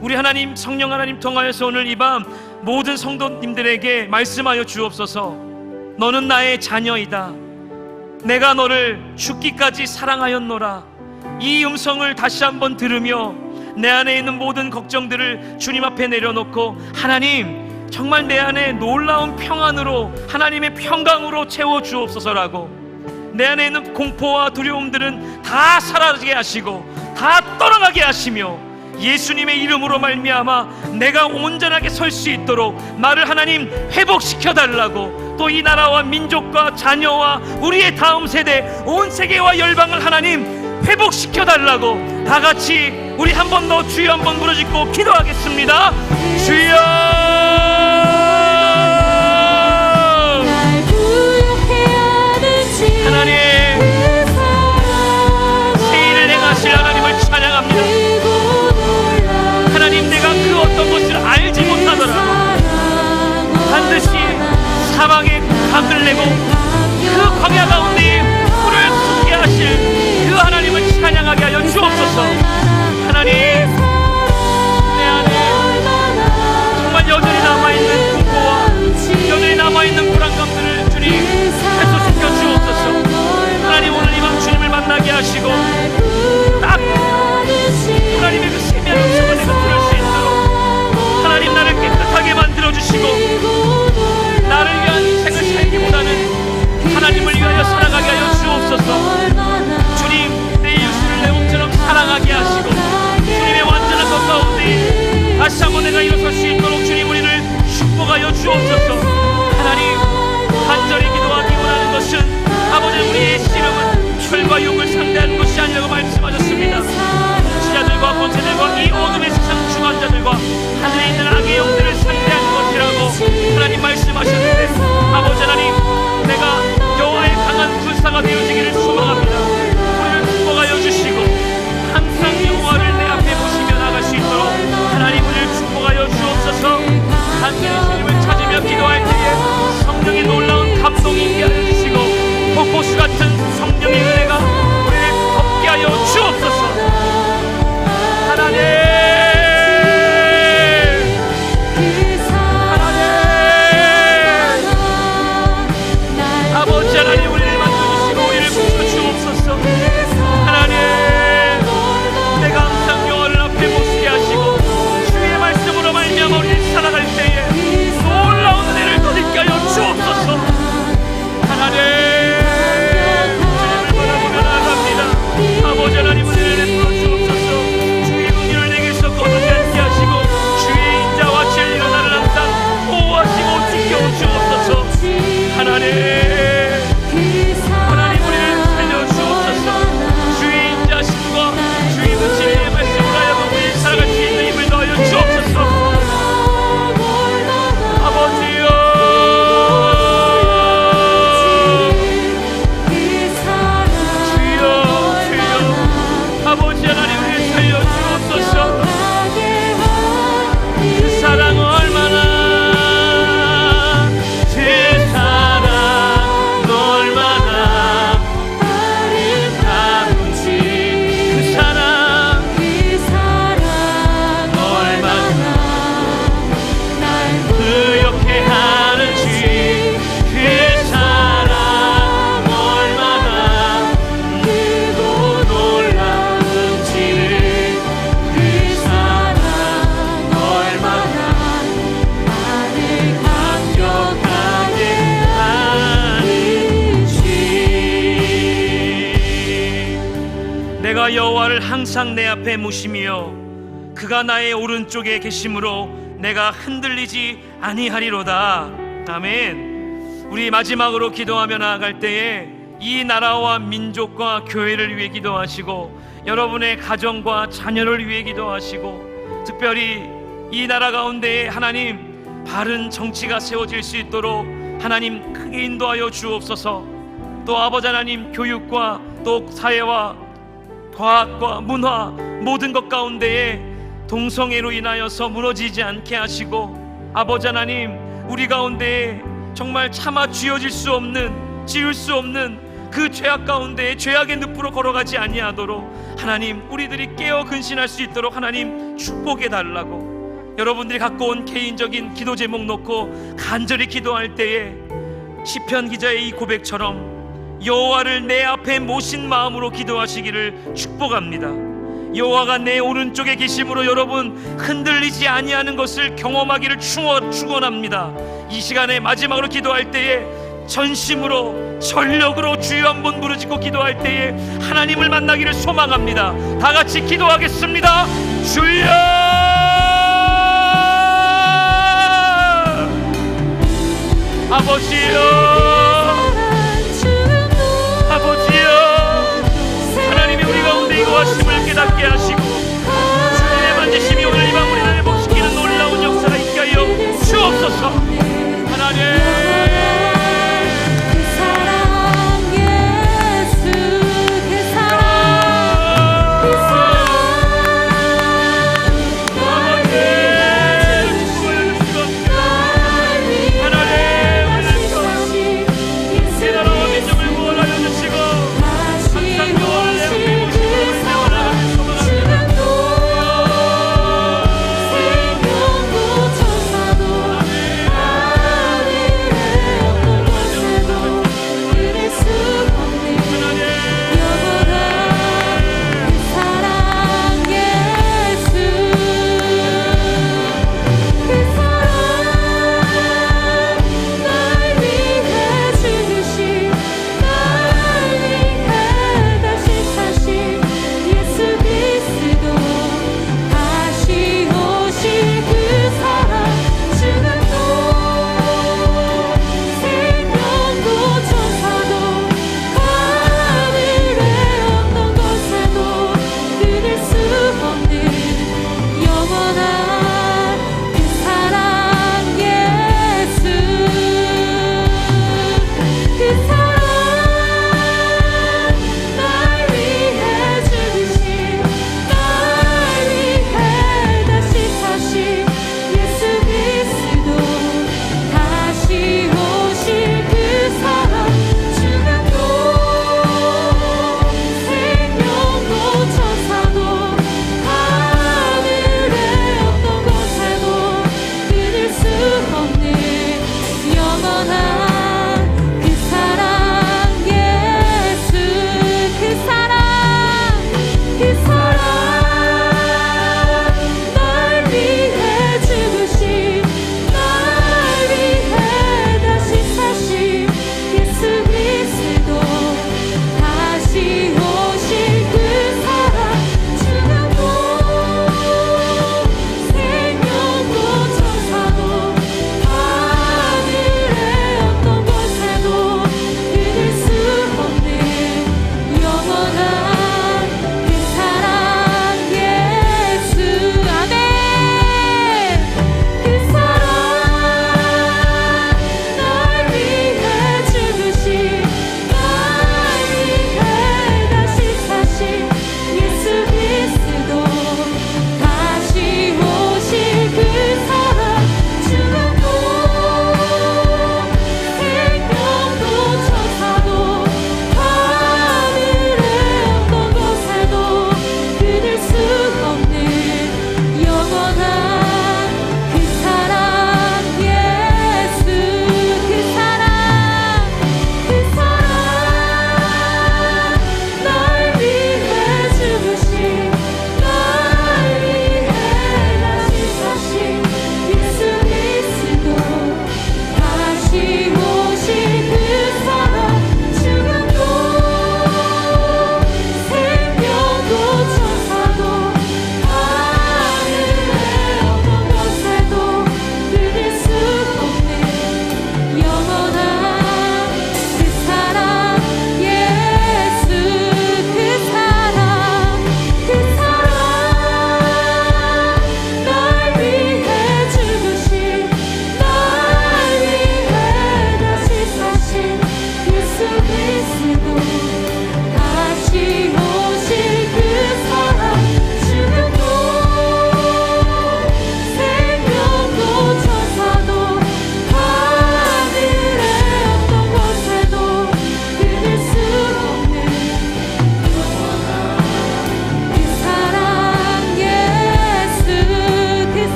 우리 하나님, 성령 하나님 통하여서 오늘 이 밤 모든 성도님들에게 말씀하여 주옵소서. 너는 나의 자녀이다. 내가 너를 죽기까지 사랑하였노라. 이 음성을 다시 한번 들으며 내 안에 있는 모든 걱정들을 주님 앞에 내려놓고, 하나님 정말 내 안에 놀라운 평안으로, 하나님의 평강으로 채워 주옵소서라고, 내 안에 있는 공포와 두려움들은 다 사라지게 하시고 다 떠나가게 하시며 예수님의 이름으로 말미암아 내가 온전하게 설 수 있도록 나를 하나님 회복시켜 달라고, 또 이 나라와 민족과 자녀와 우리의 다음 세대 온 세계와 열방을 하나님 회복시켜 달라고, 다 같이 우리 한 번 더 주여 한번 부르짖고 기도하겠습니다. 주여, 하나님, 새 일을 행하실 하나님을 찬양합니다. 하나님, 내가 그 어떤 것을 알지 못하더라도 반드시 사망의 강을 내고 그 광야 가운데 불을 숨게 하실 그 하나님을 찬양하게 하여 주옵소서. 하나님, 내 안에 정말 여전히 남아있는 공포와 여전히 남아있는 불안감들을 주님 해소시켜 주옵소서. 하나님, 오늘 이 밤 주님을 만나게 하시고 딱 하나님의 그 세미한 음성을 내가 들을 수 있도록 하나님 나를 깨끗하게 만들어주시고, 나를 위한 인생을 살기보다는 하나님을 위하여 살아가게 하여 주옵소서. 주님, 내 이웃을 내 몸처럼 사랑하게 하시고 주님의 완전한 것 가운데 다시 한번 내가 일어설 수 있도록 주님 우리를 축복하여 주옵소서. 하나님, 간절히 기도하기 원하는 것은 아버지, 우리의 씨름은 혈과 육을 상대하는 것이 아니라고 말씀하셨습니다. 지자들과 권세들과 이 어둠의 세상 주관자들과 하늘에 있는 악의 영들을 상대하는 것이라고 하나님 말씀하셨는데, 아버지 하나님, 내가 여호와의 강한 군사가 되어지기를 소망합니다. 우리를 축복하여 주시고 항상 여호와를 내 앞에 보시며 나갈 수 있도록 하나님 우리를 축복하여 주옵소서. 단순히 주님을 찾으며 기도할 때에 성령의 놀라운 감동이 있게 하여 주시고 폭포수 같은 성령의 은혜가 우리를 덮게 하여 주옵소서. 하나님, 아버지 하나님, 우리를 만져주시고 우리를 붙여주옵소서. 하나님, 내가 항상 여호와를 앞에 모시게 하시고 주의 말씀으로 말미암아 우리를 살아갈 때에 놀라운 은혜를 더짓게 하여 주옵소서. 하나님, 주님을 바라보며 나아갑니다. 아버지 하나님, 은혜를 베풀어 주옵소서. 주의 긍휼을 내게서 거두지 않게 하시고 주의 인자와 진리로 나를 항상 보호하시고 지켜 주옵소서. 하나님, 내가 여호와를 항상 내 앞에 모시며 그가 나의 오른쪽에 계심으로 내가 흔들리지 아니하리로다. 아멘. 우리 마지막으로 기도하며 나아갈 때에 이 나라와 민족과 교회를 위해 기도하시고 여러분의 가정과 자녀를 위해 기도하시고, 특별히 이 나라 가운데에 하나님 바른 정치가 세워질 수 있도록 하나님 크게 인도하여 주옵소서. 또 아버지 하나님, 교육과 또 사회와 과학과 문화 모든 것 가운데에 동성애로 인하여서 무너지지 않게 하시고, 아버지 하나님 우리 가운데에 정말 차마 쥐어질 수 없는, 지을 수 없는 그 죄악 가운데에 죄악의 늪으로 걸어가지 아니하도록 하나님 우리들이 깨어 근신할 수 있도록 하나님 축복해 달라고, 여러분들이 갖고 온 개인적인 기도 제목 놓고 간절히 기도할 때에 시편 기자의 이 고백처럼 여호와를 내 앞에 모신 마음으로 기도하시기를 축복합니다. 여호와가 내 오른쪽에 계심으로 여러분 흔들리지 아니하는 것을 경험하기를 축원합니다. 이 시간에 마지막으로 기도할 때에 전심으로 전력으로 주여 한번 부르짖고 기도할 때에 하나님을 만나기를 소망합니다. 다 같이 기도하겠습니다. 주여, 아버지여, 아버지여, 하나님이 우리 가운데 이거하심을 깨닫게 하시고